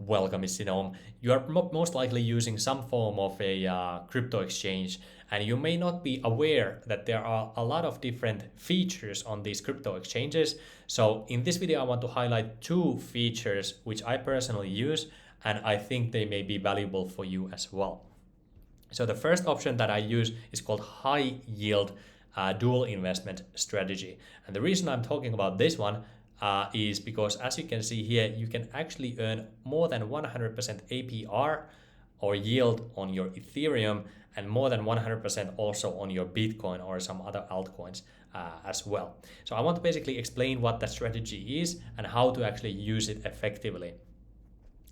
Welcome, it's Denome. You are most likely using some form of a crypto exchange, and you may not be aware that there are a lot of different features on these crypto exchanges. So in this video, I want to highlight two features which I personally use, and I think they may be valuable for you as well. So the first option that I use is called high yield dual investment strategy. And the reason I'm talking about this one is because, as you can see here, you can actually earn more than 100% APR or yield on your Ethereum and more than 100% also on your Bitcoin or some other altcoins as well. So I want to basically explain what that strategy is and how to actually use it effectively.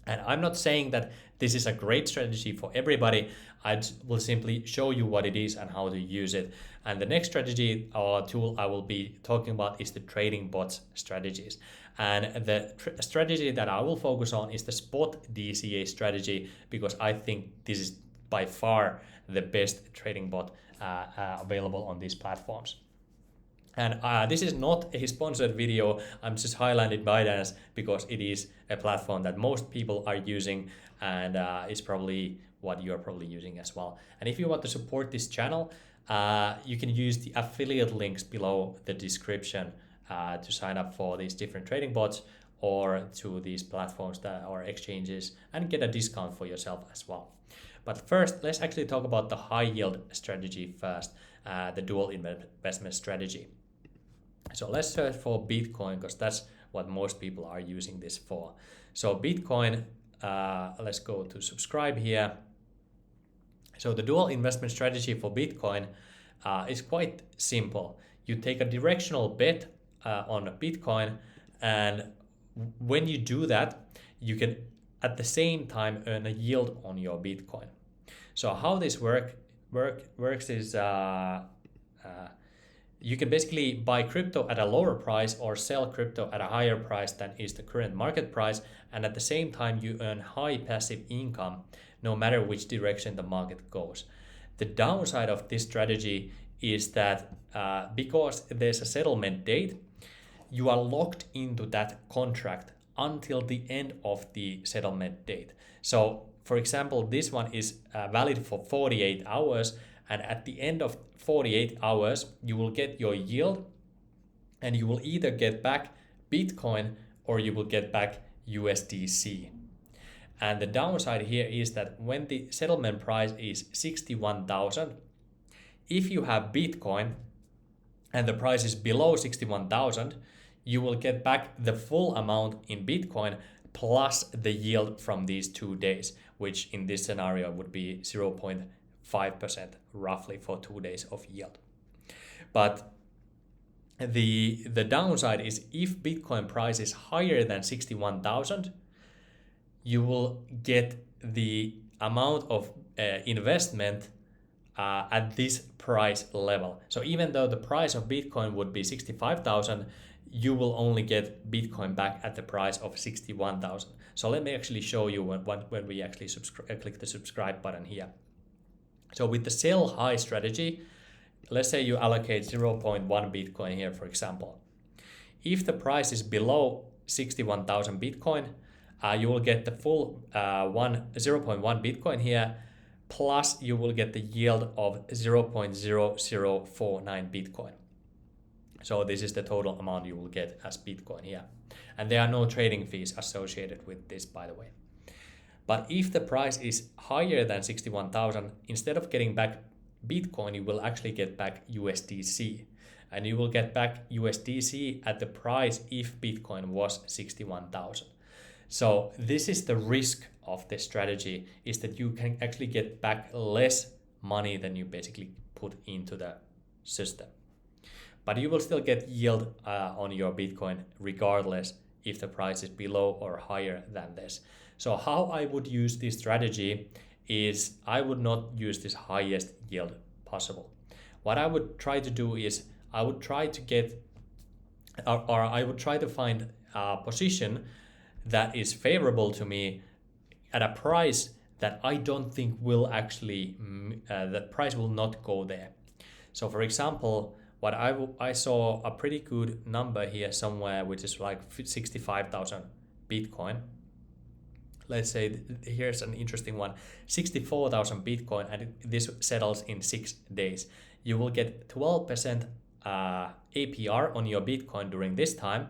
And I'm not saying that this is a great strategy for everybody. I will simply show you what it is and how to use it. And the next strategy or tool I will be talking about is the trading bots strategies. And the strategy that I will focus on is the spot DCA strategy, because I think this is by far the best trading bot available on these platforms. And this is not a sponsored video. I'm just highlighting Binance because it is a platform that most people are using, and it's probably what you're probably using as well. And if you want to support this channel, you can use the affiliate links below the description to sign up for these different trading bots or to these platforms that or exchanges and get a discount for yourself as well. But first, let's actually talk about the high yield strategy first, the dual investment strategy. So let's search for Bitcoin, because that's what most people are using this for. So Bitcoin, let's go to subscribe here. So the dual investment strategy for Bitcoin is quite simple. You take a directional bet on Bitcoin, and when you do that, you can at the same time earn a yield on your Bitcoin. So how this works is you can basically buy crypto at a lower price or sell crypto at a higher price than is the current market price, and at the same time you earn high passive income no matter which direction the market goes. The downside of this strategy is that because there's a settlement date, you are locked into that contract until the end of the settlement date. So for example, this one is valid for 48 hours, and at the end of 48 hours, you will get your yield, and you will either get back Bitcoin or you will get back USDC. And the downside here is that when the settlement price is 61,000, if you have Bitcoin and the price is below 61,000, you will get back the full amount in Bitcoin plus the yield from these 2 days, which in this scenario would be 0.5% roughly for 2 days of yield. But the downside is if Bitcoin price is higher than 61,000, you will get the amount of investment at this price level. So even though the price of Bitcoin would be 65,000, you will only get Bitcoin back at the price of 61,000. So let me actually show you when we actually click the subscribe button here. So with the sell high strategy, let's say you allocate 0.1 Bitcoin here, for example. If the price is below 61,000 Bitcoin, you will get the full 0.1 Bitcoin here, plus you will get the yield of 0.0049 Bitcoin. So this is the total amount you will get as Bitcoin here. And there are no trading fees associated with this, by the way. But if the price is higher than 61,000, instead of getting back Bitcoin, you will actually get back USDC. And you will get back USDC at the price if Bitcoin was 61,000. So this is the risk of this strategy, is that you can actually get back less money than you basically put into the system. But you will still get yield on your Bitcoin regardless if the price is below or higher than this. So how I would use this strategy is I would not use this highest yield possible. What I would try to do is I would try to get or I would try to find a position that is favorable to me at a price that I don't think will actually, the price will not go there. So for example, what I saw a pretty good number here somewhere, which is like 65,000 Bitcoin. let's say here's an interesting one, 64,000 Bitcoin, and this settles in 6 days. You will get 12% APR on your Bitcoin during this time,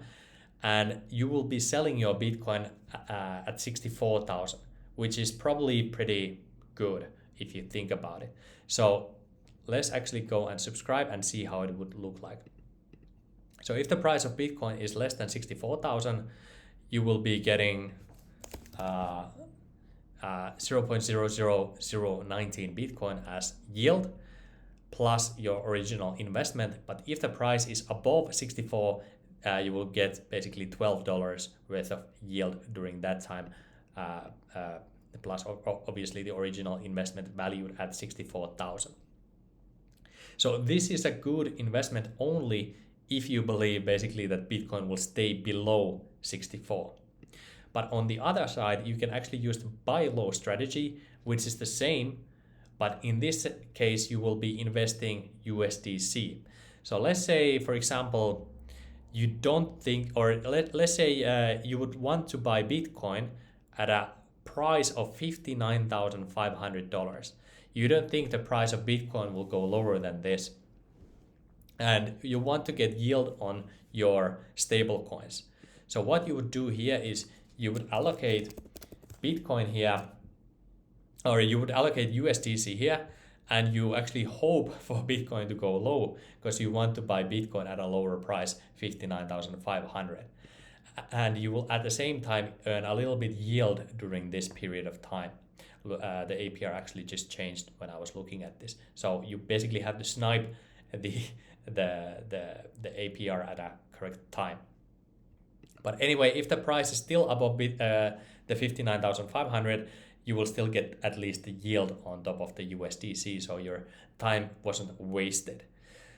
and you will be selling your Bitcoin at 64,000, which is probably pretty good if you think about it. So let's actually go and subscribe and see how it would look like. So if the price of Bitcoin is less than 64,000, you will be getting 0.00019 Bitcoin as yield plus your original investment. But if the price is above 64, you will get basically $12 worth of yield during that time, plus obviously the original investment valued at 64,000. So this is a good investment only if you believe basically that Bitcoin will stay below 64. But on the other side, you can actually use the buy low strategy, which is the same, but in this case, you will be investing USDC. So let's say, for example, you don't think, or let's say you would want to buy Bitcoin at a price of $59,500. You don't think the price of Bitcoin will go lower than this. And you want to get yield on your stable coins. So what you would do here is you would allocate Bitcoin here, or you would allocate USDC here, and you actually hope for Bitcoin to go low because you want to buy Bitcoin at a lower price, 59,500. And you will at the same time earn a little bit yield during this period of time. The APR actually just changed when I was looking at this. So you basically have to snipe the APR at a correct time. But anyway, if the price is still above the 59,500, you will still get at least the yield on top of the USDC, so your time wasn't wasted.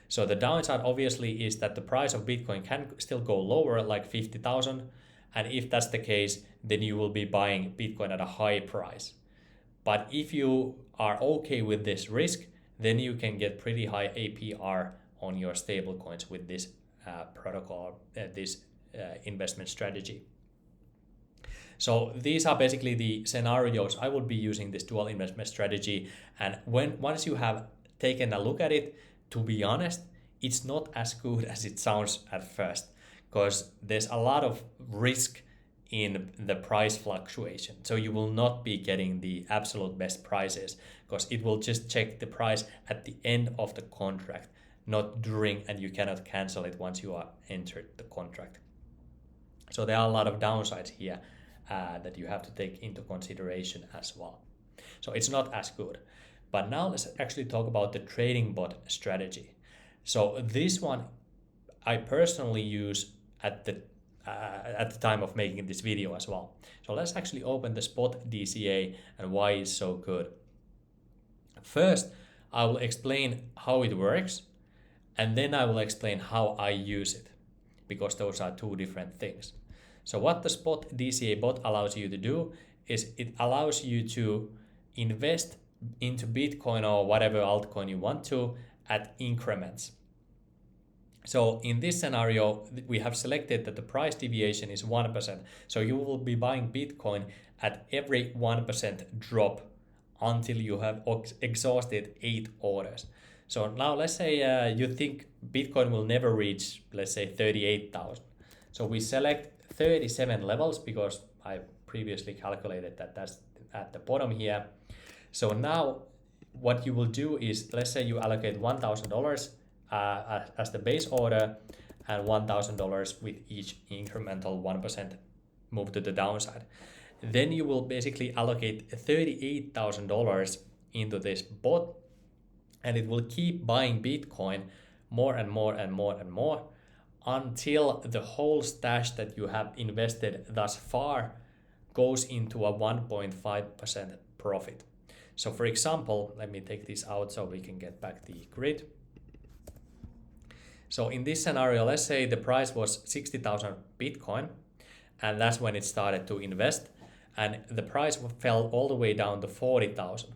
So the downside obviously is that the price of Bitcoin can still go lower, like 50,000, and if that's the case, then you will be buying Bitcoin at a high price. But if you are okay with this risk, then you can get pretty high APR on your stablecoins with this protocol, this investment strategy. So these are basically the scenarios I would be using this dual investment strategy. And once you have taken a look at it, to be honest, it's not as good as it sounds at first, because there's a lot of risk in the price fluctuation. So you will not be getting the absolute best prices, because it will just check the price at the end of the contract, not during, and you cannot cancel it once you are entered the contract. So there are a lot of downsides here that you have to take into consideration as well. So it's not as good. But now let's actually talk about the trading bot strategy. So this one I personally use at the time of making this video as well. So let's actually open the spot DCA and why it's so good. First, I will explain how it works, and then I will explain how I use it, because those are two different things. So what the spot DCA bot allows you to do is it allows you to invest into Bitcoin or whatever altcoin you want to at increments. So in this scenario, we have selected that the price deviation is 1%. So you will be buying Bitcoin at every 1% drop until you have exhausted 8 orders. So now let's say you think Bitcoin will never reach, let's say 38,000. So we select 37 levels because I previously calculated that that's at the bottom here. So now what you will do is, let's say you allocate $1,000 as the base order and $1,000 with each incremental 1% move to the downside. Then you will basically allocate $38,000 into this bot, and it will keep buying Bitcoin more and more and more and more until the whole stash that you have invested thus far goes into a 1.5% profit. So for example, let me take this out so we can get back the grid. So in this scenario, let's say the price was 60,000 Bitcoin, and that's when it started to invest, and the price fell all the way down to 40,000.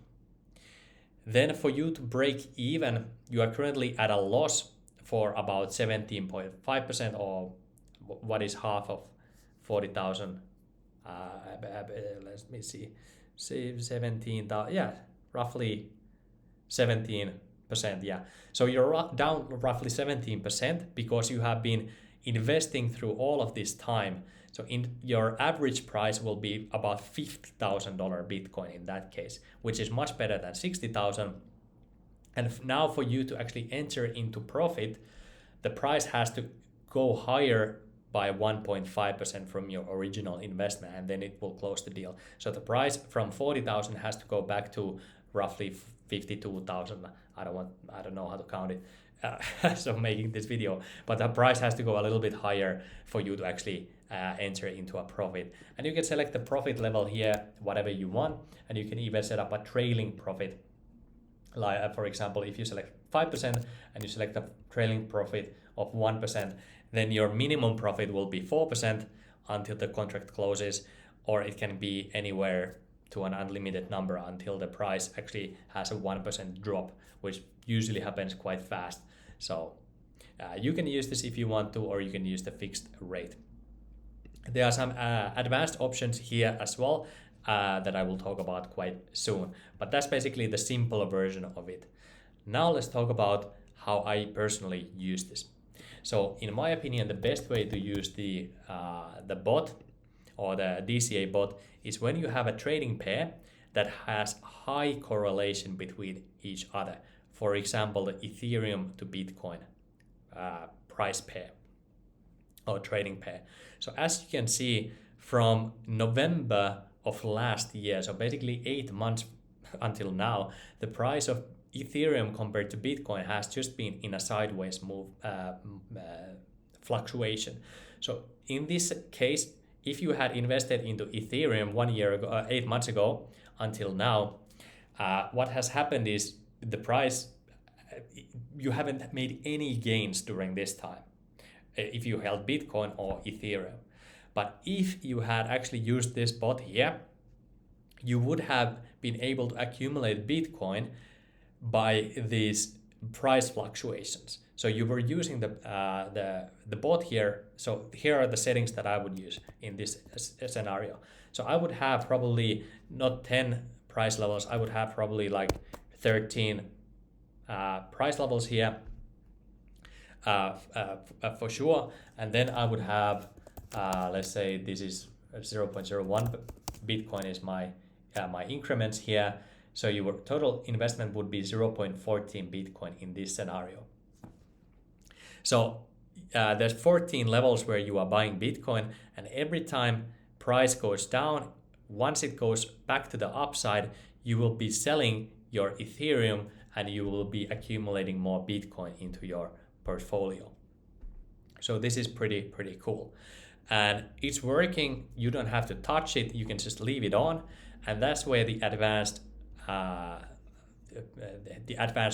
Then for you to break even, you are currently at a loss for about 17.5%, or what is half of 40,000 let me see, 17,000, yeah, roughly 17%, yeah. So you're down roughly 17% because you have been investing through all of this time. So in your average price will be about $50,000 Bitcoin in that case, which is much better than 60,000. And now for you to actually enter into profit, the price has to go higher by 1.5% from your original investment, and then it will close the deal. So the price from 40,000 has to go back to roughly 52,000. I don't know how to count it. So making this video, but the price has to go a little bit higher for you to actually enter into a profit. And you can select the profit level here, whatever you want, and you can even set up a trailing profit. Like for example, if you select 5% and you select a trailing profit of 1%, then your minimum profit will be 4% until the contract closes, or it can be anywhere to an unlimited number until the price actually has a 1% drop, which usually happens quite fast. So you can use this if you want to, or you can use the fixed rate. There are some advanced options here as well that I will talk about quite soon, but that's basically the simple version of it. Now let's talk about how I personally use this. So in my opinion, the best way to use the bot or the DCA bot is when you have a trading pair that has high correlation between each other. For example, the Ethereum to Bitcoin price pair or trading pair. So as you can see from November of last year, so basically 8 months until now, the price of Ethereum compared to Bitcoin has just been in a sideways move fluctuation. So in this case, if you had invested into Ethereum 1 year ago, 8 months ago until now, what has happened is the price, you haven't made any gains during this time if you held Bitcoin or Ethereum. But if you had actually used this bot here, you would have been able to accumulate Bitcoin by these price fluctuations. So you were using the bot here. So here are the settings that I would use in this scenario. So I would have probably not 10 price levels. I would have probably like 13 price levels here for sure. And then I would have, let's say this is 0.01 Bitcoin is my increments here. So your total investment would be 0.14 Bitcoin in this scenario. So there's 14 levels where you are buying Bitcoin, and every time price goes down, once it goes back to the upside, you will be selling your Ethereum and you will be accumulating more Bitcoin into your portfolio. So this is pretty cool. And it's working, you don't have to touch it, you can just leave it on, and that's where the advanced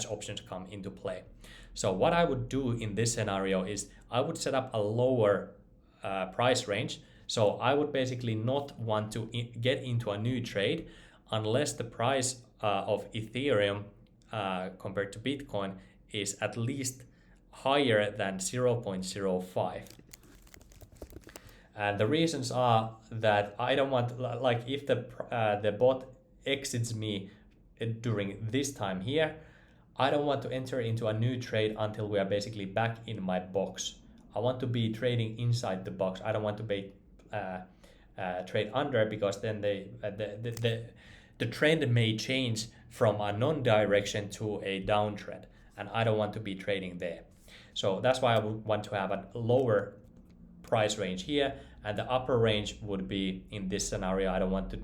options come into play. So what I would do in this scenario is I would set up a lower price range. So I would basically not want to get into a new trade unless the price of Ethereum compared to Bitcoin is at least higher than 0.05. And the reasons are that I don't want, like if the bot exits me during this time here, I don't want to enter into a new trade until we are basically back in my box. I want to be trading inside the box. I don't want to be trade under, because then the trend may change from a non-direction to a downtrend, and I don't want to be trading there. So that's why I would want to have a lower price range here, and the upper range would be in this scenario. I don't want to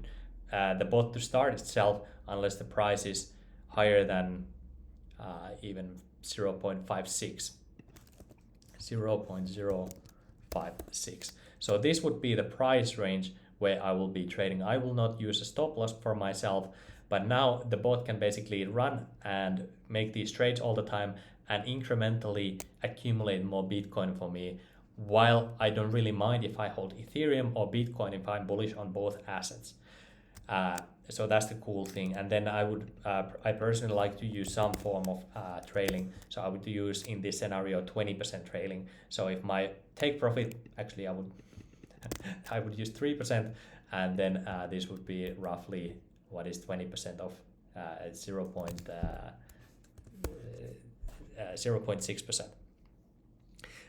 the bot to start itself unless the price is higher than even 0.56. So this would be the price range where I will be trading. I will not use a stop loss for myself, but now the bot can basically run and make these trades all the time and incrementally accumulate more Bitcoin for me, while I don't really mind if I hold Ethereum or Bitcoin if I'm bullish on both assets. So that's the cool thing. And then I personally like to use some form of trailing. So I would use in this scenario 20% trailing. So if my take profit, actually I would I would use 3%, and then this would be roughly what is 20% of 0.6%.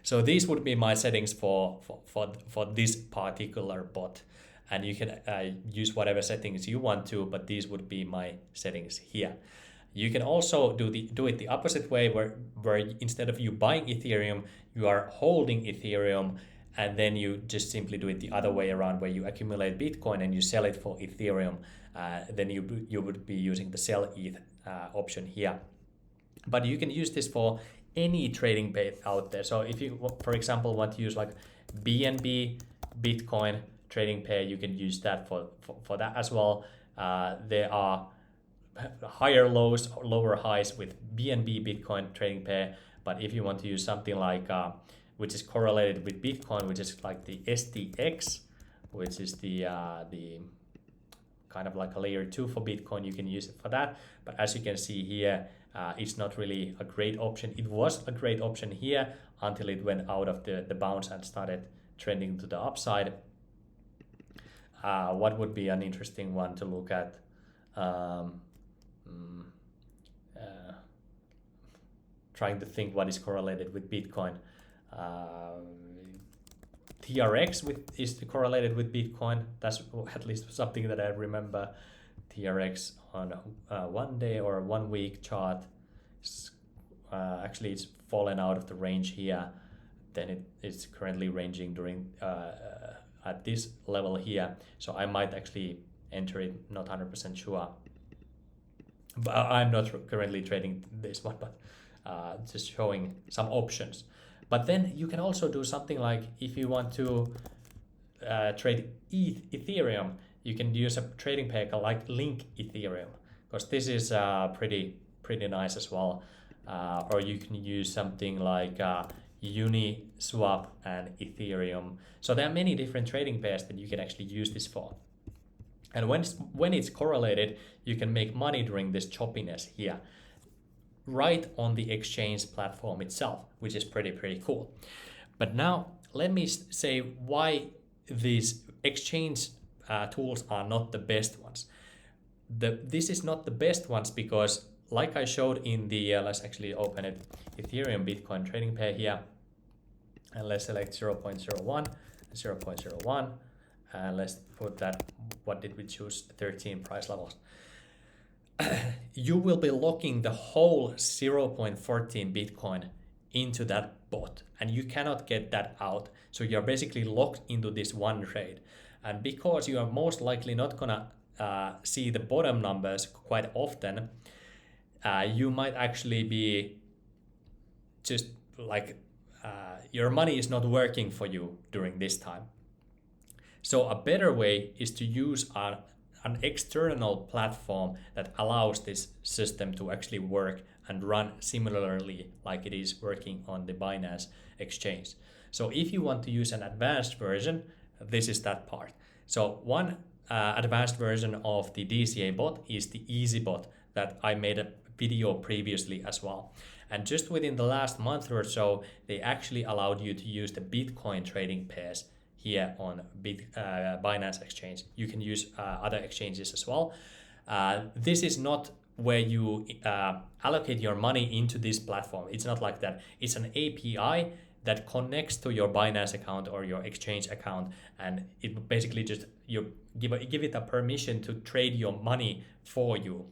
So these would be my settings for this particular bot, and you can use whatever settings you want to, but these would be my settings here. You can also do it the opposite way, where instead of you buying Ethereum, you are holding Ethereum, and then you just simply do it the other way around, where you accumulate Bitcoin and you sell it for Ethereum. Then you would be using the sell ETH option here. But you can use this for any trading pair out there. So if you, for example, want to use like BNB Bitcoin trading pair, you can use that for that as well. There are higher lows, lower highs with BNB Bitcoin trading pair. But if you want to use something like which is correlated with Bitcoin, which is like the STX, which is the kind of like a layer 2 for Bitcoin, you can use it for that. But as you can see here, it's not really a great option. It was a great option here until it went out of the bounds and started trending to the upside. What would be an interesting one to look at? Trying to think what is correlated with Bitcoin. TRX is correlated with Bitcoin. That's at least something that I remember. TRX on 1 day or 1 week chart. Actually, it's fallen out of the range here. Then it's currently ranging during at this level here. So I might actually enter it. Not 100% sure. But I'm not currently trading this one, but just showing some options. But then you can also do something like, if you want to trade Ethereum, you can use a trading pair like Link Ethereum, because this is pretty nice as well. Or you can use something like Uniswap and Ethereum. So there are many different trading pairs that you can actually use this for. And when it's correlated, you can make money during this choppiness here, right on the exchange platform itself, which is pretty cool. But now let me say why these exchange tools are not the best ones. This is not the best ones because, like I showed in the let's actually open it, Ethereum Bitcoin trading pair here, and let's select 0.01, 0.01, and let's put that, what did we choose, 13 price levels. You will be locking the whole 0.14 Bitcoin into that bot, and you cannot get that out. So you're basically locked into this one trade. And because you are most likely not gonna see the bottom numbers quite often, you might actually be just like your money is not working for you during this time. So a better way is to use an external platform that allows this system to actually work and run similarly like it is working on the Binance exchange. So if you want to use an advanced version, this is that part. So one advanced version of the DCA bot is the Eazybot that I made a video previously as well. And just within the last month or so, they actually allowed you to use the Bitcoin trading pairs here on Binance exchange. You can use other exchanges as well. This is not where you allocate your money into this platform. It's not like that. It's an API that connects to your Binance account or your exchange account, and it basically just you give it a permission to trade your money for you.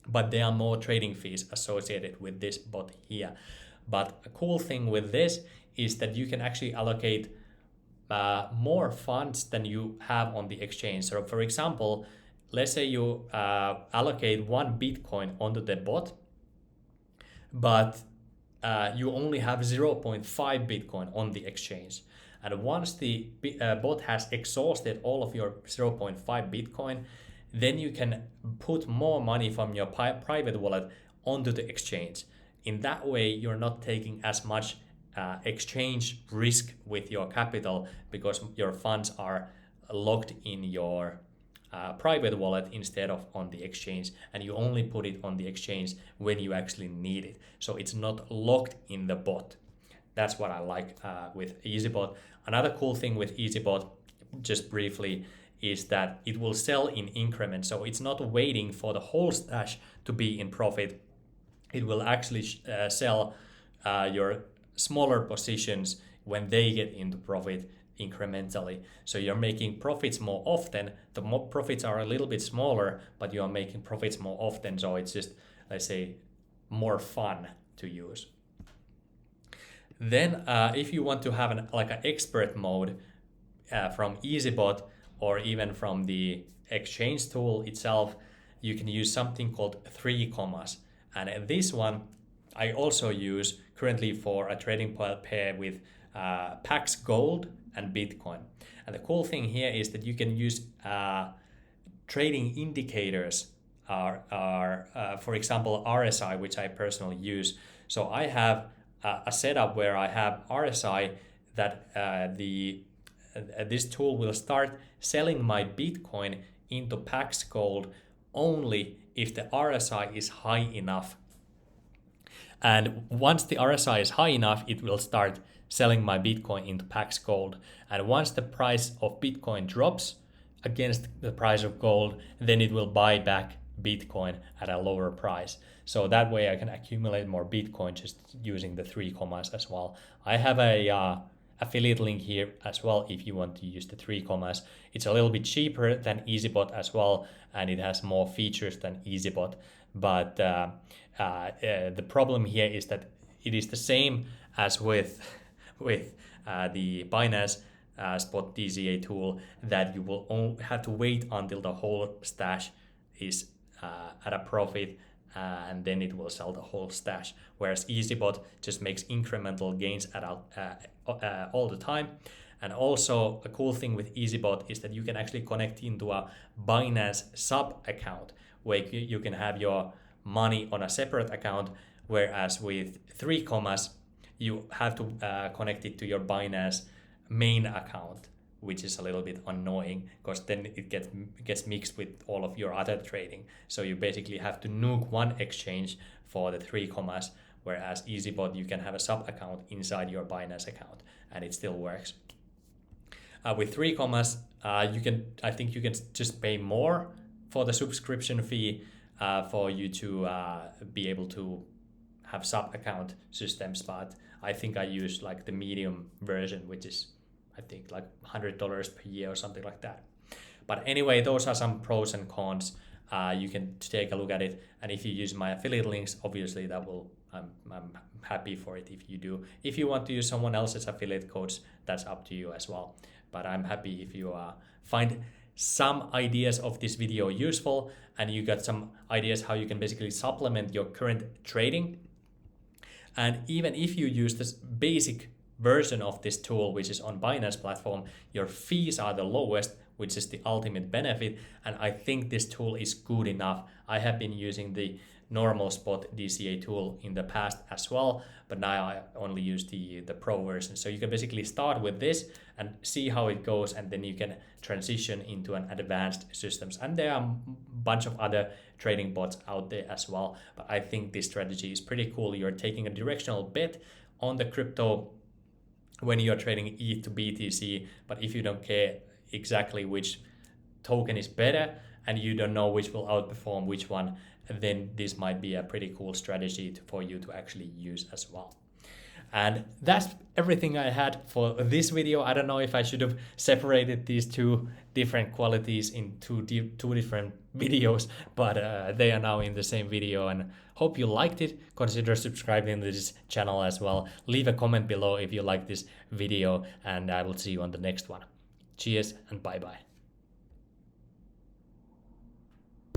But there are more trading fees associated with this bot here. But a cool thing with this is that you can actually allocate more funds than you have on the exchange. So for example, let's say you allocate 1 Bitcoin onto the bot, but you only have 0.5 Bitcoin on the exchange. And once the bot has exhausted all of your 0.5 Bitcoin, then you can put more money from your private wallet onto the exchange. In that way, you're not taking as much exchange risk with your capital because your funds are locked in your private wallet instead of on the exchange, and you only put it on the exchange when you actually need it. So it's not locked in the bot. That's what I like with Eazybot. Another cool thing with Eazybot, just briefly, is that it will sell in increments. So it's not waiting for the whole stash to be in profit. It will actually sell your smaller positions when they get into profit incrementally. So you're making profits more often. The more profits are a little bit smaller, but you're making profits more often. So it's just, let's say, more fun to use. Then if you want to have an expert mode from Eazybot or even from the exchange tool itself, you can use something called 3 commas. And this one I also use currently for a trading pair with Pax Gold and Bitcoin. And the cool thing here is that you can use trading indicators for example, RSI, which I personally use. So I have a setup where I have RSI that this tool will start selling my Bitcoin into Pax Gold only if the RSI is high enough. And once the RSI is high enough, it will start selling my Bitcoin into Pax Gold. And once the price of Bitcoin drops against the price of gold, then it will buy back Bitcoin at a lower price. So that way I can accumulate more Bitcoin just using the 3 commas as well. I have a affiliate link here as well if you want to use the 3 commas. It's a little bit cheaper than Eazybot as well, and it has more features than Eazybot. But the problem here is that it is the same as with the Binance spot DCA tool, that you will have to wait until the whole stash is at a profit, and then it will sell the whole stash. Whereas Eazybot just makes incremental gains all the time. And also a cool thing with Eazybot is that you can actually connect into a Binance sub account where you can have your money on a separate account, whereas with 3 commas you have to connect it to your Binance main account, which is a little bit annoying because then it gets mixed with all of your other trading. So you basically have to nuke one exchange for the 3 commas, whereas Eazybot, you can have a sub account inside your Binance account and it still works. With 3 commas, I think you can just pay more for the subscription fee for you to be able to have sub account systems, but I think I use like the medium version, which is I think like $100 per year or something like that. But anyway, those are some pros and cons. You can take a look at it, and if you use my affiliate links, obviously I'm happy for it if you do. If you want to use someone else's affiliate codes, that's up to you as well. But I'm happy if you find some ideas of this video useful and you got some ideas how you can basically supplement your current trading. And even if you use this basic version of this tool, which is on Binance platform, your fees are the lowest, which is the ultimate benefit. And I think this tool is good enough. I have been using the normal spot DCA tool in the past as well, but now I only use the pro version. So you can basically start with this and see how it goes, and then you can transition into an advanced systems. And there are a bunch of other trading bots out there as well, but I think this strategy is pretty cool. You're taking a directional bet on the crypto when you're trading ETH to BTC, but if you don't care exactly which token is better and you don't know which will outperform which one, then this might be a pretty cool strategy for you to actually use as well. And that's everything I had for this video. I don't know if I should have separated these two different qualities in two different videos, but they are now in the same video, and hope you liked it. Consider subscribing to this channel as well. Leave a comment below if you like this video, and I will see you on the next one. Cheers and bye-bye.